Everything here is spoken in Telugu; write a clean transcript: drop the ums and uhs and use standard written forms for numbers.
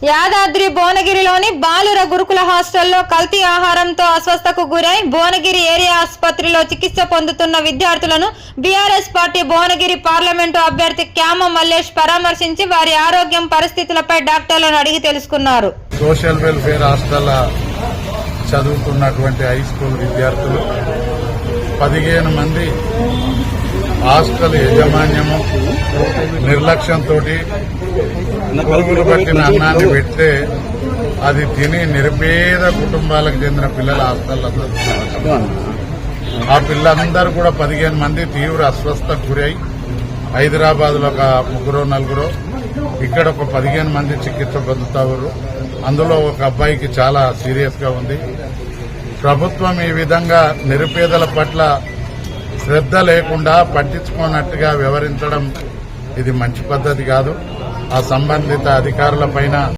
యాదాద్రి భువనగిరిలోని బాలుర గురుకుల హాస్టల్లో కల్తీ ఆహారంతో అస్వస్థకు గురై భువనగిరి ఏరియా ఆసుపత్రిలో చికిత్స పొందుతున్న విద్యార్థులను బీఆర్ఎస్ పార్టీ భువనగిరి పార్లమెంటు అభ్యర్థి క్యామ మల్లేష్ పరామర్శించి వారి ఆరోగ్యం పరిస్థితులపై డాక్టర్లను అడిగి తెలుసుకున్నారు. సోషల్ వెల్ఫేర్ హాస్టల్ చదువుతున్నటువంటి హై స్కూల్ విద్యార్థులు 15 మంది హాస్టల్ యాజమాన్యము నిర్లక్ష్యంతో పురుగులు పట్టిన అన్నాన్ని పెడితే అది తిని నిరుపేద కుటుంబాలకు చెందిన పిల్లల హాస్టల్లో ఆ పిల్లలందరూ కూడా 15 మంది తీవ్ర అస్వస్థకు గురై హైదరాబాద్ లో ఒక 3-4 ఇక్కడ ఒక 15 మంది చికిత్స పొందుతారు. అందులో ఒక అబ్బాయికి చాలా సీరియస్ గా ఉంది. ప్రభుత్వం ఈ విధంగా నిరుపేదల పట్ల శ్రద్ధ లేకుండా పట్టించుకున్నట్టుగా వ్యవహరించడం ఇది మంచి పద్ధతి కాదు. ఆ సంబంధిత అధికారులపైన